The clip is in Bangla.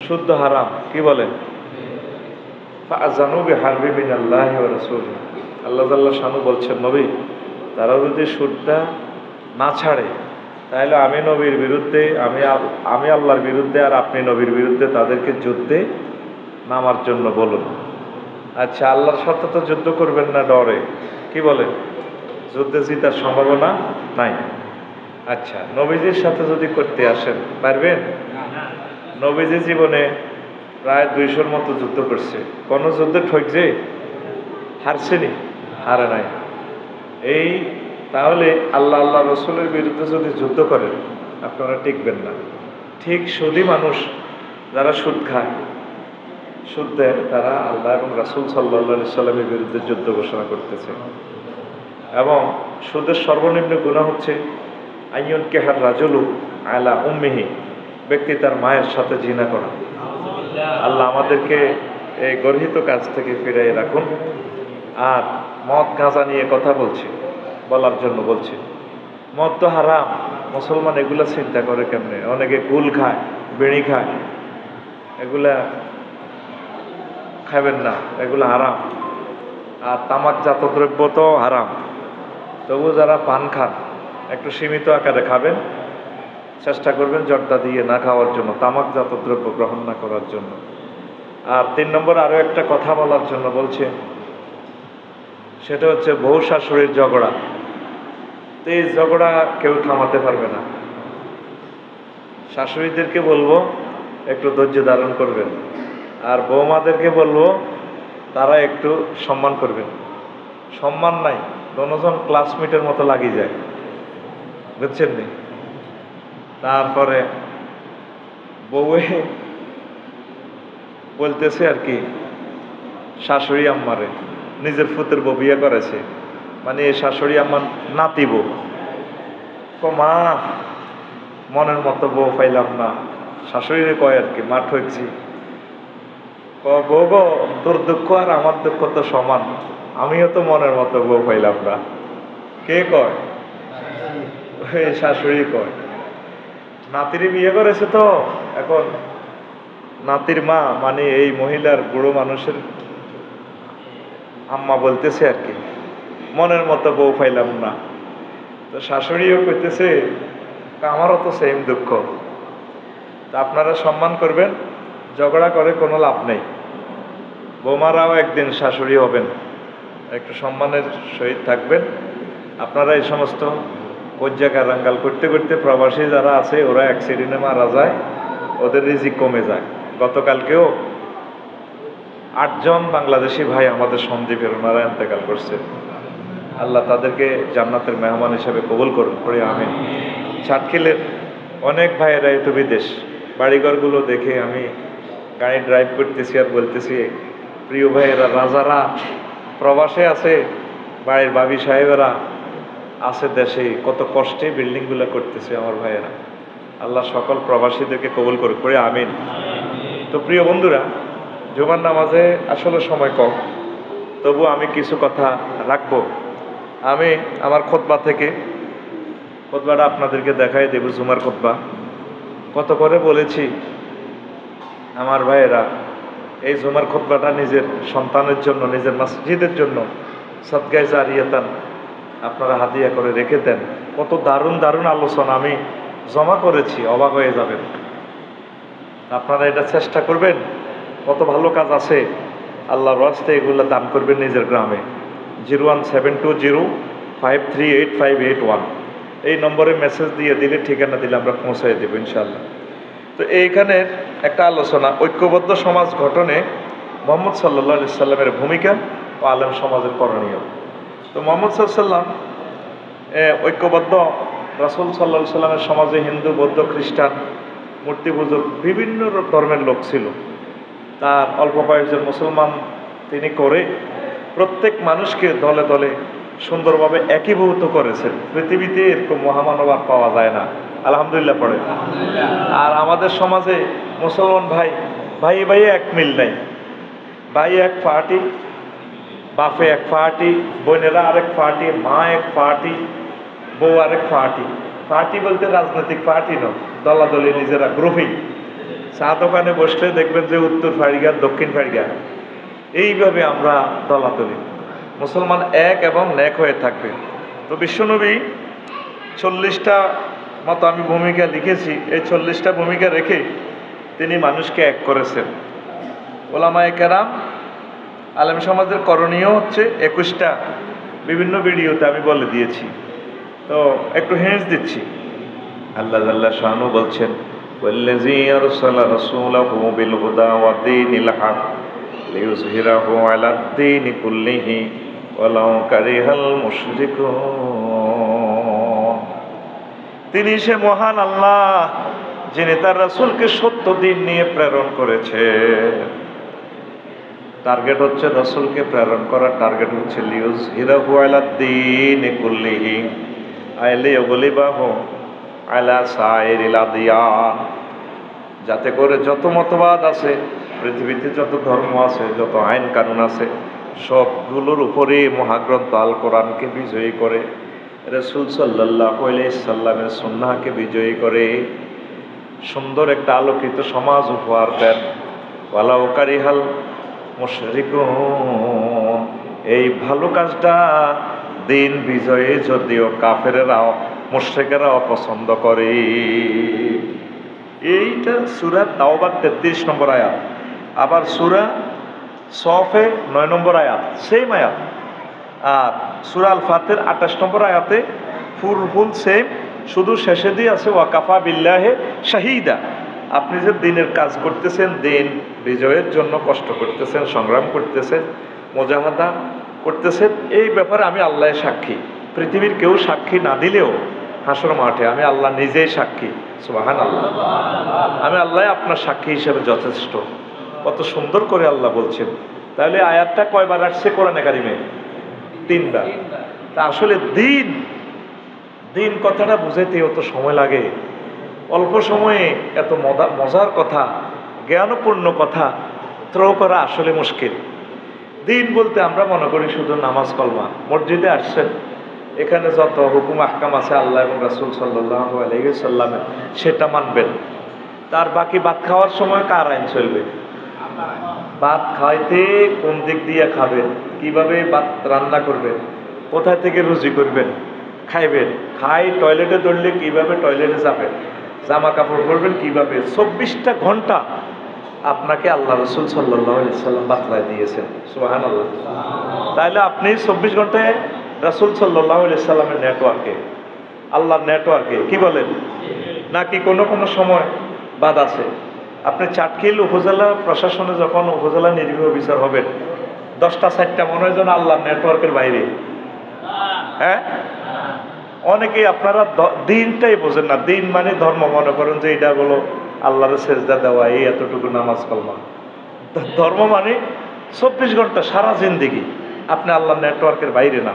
শুদ্ধ হারাম, কি বলেন? ফাআযানু বিহারবি মিনাল্লাহি ওয়া রাসূলিহি। আল্লাহ জাল্লা শানু বলছেন, নবী তারা যদি সুদটা না ছাড়ে তাহলে আমি নবীর বিরুদ্ধে, আমি আল্লাহর বিরুদ্ধে আর আপনি নবীর বিরুদ্ধে তাদেরকে যুদ্ধে নামার জন্য বলুন। আচ্ছা, আল্লাহর সাথে তো যুদ্ধ করবেন না ডরে, কি বলেন? যুদ্ধে জিতার সম্ভাবনা নাই। আচ্ছা, নবীজির সাথে যদি করতে আসেন, পারবেন? নবীজি জীবনে প্রায় 200-র মতো যুদ্ধ করছে, কোন যুদ্ধে ঠকছে? হারছেনি? হারে নাই। এই তাহলে আল্লাহ আল্লাহ রসুলের বিরুদ্ধে যদি যুদ্ধ করেন আপনারা টিকবেন না। ঠিক সুদী মানুষ যারা সুদ খায়, সুদ দেয়, তারা আল্লাহ এবং রাসূল সাল্লাল্লাহু সাল্লামের বিরুদ্ধে যুদ্ধ ঘোষণা করতেছে। এবং সুদের সর্বনিম্ন গুনাহ হচ্ছে আইয়ুন কেহার রাজুলু আলা উম্মিহি, ব্যক্তি তার মায়ের সাথে জিনা করা। আল্লাহ আমাদেরকে এই গর্হিত কাজ থেকে ফিরিয়ে রাখুন। আর মদ গাঁজা নিয়ে কথা বলার জন্য বলছি, মদ তো হারাম, মুসলমান এগুলা চিন্তা করে কেমনে? অনেকে গুল খায়, বিড়ি খায়, এগুলা খাবেন না, এগুলো হারাম। আর তামাকজাত দ্রব্য তো হারাম। তবু যারা পান খান একটু সীমিত আকারে খাবেন, চেষ্টা করবেন জর্দা দিয়ে না খাওয়ার জন্য, তামাকজাত দ্রব্য গ্রহণ না করার জন্য। আর 3 নম্বর আরো একটা কথা বলার জন্য বলছে, সেটা হচ্ছে বউ শাশুড়ির ঝগড়া। তো এই ঝগড়া কেউ থামাতে পারবে না। শাশুড়িদেরকে বলবো একটু ধৈর্য ধারণ করবেন, আর বৌমাদেরকে বলবো তারা একটু সম্মান করবেন। সম্মান নাই, দোনোজন ক্লাসমেটের মতো লাগিয়ে যায়, বুঝছেন নি? তারপরে বউয়ে বলতেছে আর কি, শাশুড়ি আম্মারে, নিজের ফুতের বউ বিয়ে করেছে, মানে এই শাশুড়ি আম্মার নাতি বউ। মা মনের মতো বউ পাইলাম না, শাশুড়িরে কয় আর কি, মা ঠকছি। বউ গো, তোর দুঃখ আর আমার দুঃখ তো সমান, আমিও তো মনের মতো বউ পাইলাম না। কে কয়? শাশুড়ি কয়। নাতিরে বিয়ে করেছে তো এখন নাতির মা, মানে এই মহিলার বুড়ো মানুষের আম্মা বলতেছে আর কি, মনের মতো বউ পাইলাম না। তো শাশুড়িও কইতেছে আমারও তো সেম দুঃখ। তা আপনারা সম্মান করবেন, ঝগড়া করে কোনো লাভ নেই। বৌমারাও একদিন শাশুড়ি হবেন, একটু সম্মানের সহিত থাকবেন। আপনারা এই সমস্ত কজ্জা রাঙ্গাল করতে করতে প্রবাসী যারা আছে ওরা অ্যাক্সিডেন্টে মারা যায়, ওদের রিজিক কমে যায়। গতকালকেও 8 জন বাংলাদেশি ভাই আমাদের সন্দ্বীপের, ওনারা ইন্তেকাল করছে। আল্লাহ তাদেরকে জান্নাতের মেহমান হিসেবে কবুল করুন, পড়ে আমিন। চাটখিলের অনেক ভাইয়েরা তো বিদেশ, বাড়িঘরগুলো দেখে আমি গাড়ি ড্রাইভ করতেছি আর বলতেছি, প্রিয় ভাইয়েরা, রাজারা প্রবাসে আছে, বাড়ির ভাবি সাহেবেরা আছে দেশে, কত কষ্টে বিল্ডিংগুলো করতেছে আমার ভাইয়েরা। আল্লাহ সকল প্রবাসীদেরকে কবুল করুন, পড়ে আমিন। তো প্রিয় বন্ধুরা, জুমার নামাজে আসলে সময় কম, তবু আমি কিছু কথা রাখবো। আমি আমার খুতবা থেকে, খুতবাটা আপনাদেরকে দেখাই দেব, জুমার খুতবা কত করে বলেছি। আমার ভাইয়েরা, এই জুমার খুতবাটা নিজের সন্তানের জন্য, নিজের মসজিদের জন্য সাদগায়ে জারিয়াতান আপনারা হাদিয়া করে রেখে দেন। কত দারুণ দারুণ আলোচনা আমি জমা করেছি, অবাক হয়ে যাবেন। আপনারা এটা চেষ্টা করবেন, কত ভালো কাজ আছে। আল্লাহর রাস্তায় এগুলো দান করবেন নিজের গ্রামে। 01720538581 এই নম্বরে মেসেজ দিয়ে দিলে, ঠিকানা দিলে আমরা পৌঁছাই দেবো ইনশাআল্লাহ। তো এইখানে একটা আলোচনা, ঐক্যবদ্ধ সমাজ গঠনে মুহাম্মদ সাল্লাল্লাহু আলাইহি সাল্লামের ভূমিকা ও আলেম সমাজের করণীয়। তো মুহাম্মদ সাল্লাল্লাহু আলাইহি সাল্লাম ঐক্যবদ্ধ, রাসূল সাল্লাল্লাহু আলাইহি সাল্লামের সমাজে হিন্দু, বৌদ্ধ, খ্রিস্টান, মূর্তি পূজক বিভিন্ন ধর্মের লোক ছিল। তার অল্প কয়েকজন মুসলমান তিনি করে প্রত্যেক মানুষকে দলে দলে সুন্দরভাবে একীভূত করেছেন। পৃথিবীতে এরকম মহামানব আর পাওয়া যায় না, আলহামদুলিল্লাহ পড়ে। আর আমাদের সমাজে মুসলমান ভাই ভাই এক মিল নাই, ভাই এক পার্টি, বাপে এক পার্টি, বোনেরা আরেক পার্টি, মা এক পার্টি, বউ আরেক পার্টি। পার্টি বলতে রাজনৈতিক পার্টি নয়, দলাদলি নিজেরা গ্রুপিং, চা দোকানে বসলে দেখবেন যে উত্তর ফাড়িগা দক্ষিণ ফাড়িগা, এইভাবে আমরা দলাতলি। মুসলমান এক এবং নেক হয়ে থাকবে। তো বিশ্বনবী 40টা মতো আমি ভূমিকা লিখেছি, এই 40টা ভূমিকা রেখে তিনি মানুষকে এক করেছেন। ওলামায়ে কেরাম আলেম সমাজের করণীয় হচ্ছে 21টা, বিভিন্ন ভিডিওতে আমি বলে দিয়েছি, তো একটু হেঁস দিচ্ছি। আল্লাহ জাল্লা শানু বলছেন, ওয়াল্লাযী আরসালা রাসূলাহু বিল হুদা ওয়া দীনিল হক লিইয়ুযহিরাহু আলাদ দীনি কুল্লিহি ওয়ালাউ কারিহাল মুশরিকুন। তিনি সে মহান আল্লাহ যিনি তার রাসূলকে সত্য দিন নিয়ে প্রেরণ করেছে। টার্গেট হচ্ছে রাসূলকে প্রেরণ করার টার্গেট হচ্ছে লিইয়ুযহিরাহু আলাদ দীনি কুল্লিহি আই লিইয়ুগলিবাহু আলা সাইরিল আদিয়ান, যাতে করে যত মতবাদ আছে পৃথিবীতে, যত ধর্ম আছে, যত আইন কানুন আছে, সবগুলোর উপরে মহাগ্রন্থ আল কোরআনকে বিজয়ী করে, রাসূল সাল্লাল্লাহু আলাইহি সাল্লামের সুন্নাহকে বিজয়ী করে সুন্দর একটা আলোকিত সমাজ উপহার দেন। ওয়ালাউ কারিহাল মুশরিকুন, এই ভালো কাজটা দিন বিজয়ে যদিও কাফেরেরাও মুশরিকেরা অপছন্দ করে। এইটা সূরা তাওবার 33 নম্বর আয়াত, আবার সূরা সফে 9 নম্বর আয়াত, সেম আয়াত। আর সূরা আল ফাতির 28 নম্বর আয়াতে ফুল সেম, শুধু শেষে দিয়ে আছে ওয়াকাফা বিল্লাহি শাহিদা। আপনি যে দিনের কাজ করতেছেন, দিন বিজয়ের জন্য কষ্ট করতেছেন, সংগ্রাম করতেছেন, মুজাহাদা করতেছেন, এই ব্যাপারে আমি আল্লাহ সাক্ষী। পৃথিবীর কেউ সাক্ষী না দিলেও হাসর মাঠে আমি আল্লাহ নিজেই সাক্ষী। সুবহানাল্লাহ, আমি আল্লাহ আপনার সাক্ষী হিসেবে যথেষ্ট। কত সুন্দর করে আল্লাহ বলছেন। তাহলে আয়াতটা কয়বার আসছে কোরআনে কারিমে? 3বার। তা আসলে দিন দিন কথাটা বুঝাইতে অত সময় লাগে? অল্প সময়ে এত মজার কথা, জ্ঞানপূর্ণ কথা থ্রো করা আসলে মুশকিল। দিন বলতে আমরা মনে করি শুধু নামাজ কলমা। মসজিদে আসছেন, এখানে যত হুকুম আহকাম আছে আল্লাহ এবং রাসূল সাল্লাল্লাহু আলাইহি সাল্লামের, সেটা মানবেন। তার বাকি ভাত খাওয়ার সময় কার আইন চলবে? ভাত খাইতে কোন দিক দিয়ে খাবেন, কিভাবে ভাত রান্না করবেন, কোথায় থেকে রুজি করবেন, খাইবেন, খাই টয়লেটে দৌড়লে কিভাবে টয়লেটে যাবেন, জামা কাপড় পরবেন কিভাবে, 24টা ঘন্টা আপনাকে আল্লাহ রাসূল সাল্লাল্লাহু আলাইহি সাল্লাম বাতলায় দিয়েছেন। সুবহানাল্লাহ। তাহলে আপনি 24 ঘন্টায় রাসূল সাল্লাল্লাহু আলাইহি সাল্লামের নেটওয়ার্কে, আল্লাহর নেটওয়ার্কে, কি বলেন? নাকি কোনো সময় বাদ আছে? আপনি চাটখিল উপজেলা প্রশাসনে যখন উপজেলা নির্বাহী অফিসার হবেন, 10টা 4টা মনে হয় যেন আল্লাহর নেটওয়ার্কের বাইরে। হ্যাঁ, অনেকেই আপনারা দিনটাই বোঝেন না। দিন মানে ধর্ম মনে করেন যে এটা হলো আল্লাহর সেজদা দেওয়া, এই এতটুকু নামাজ কলমা। ধর্ম মানে 24 ঘন্টা সারা জিন্দেগি আপনি আল্লাহর নেটওয়ার্কের বাইরে না।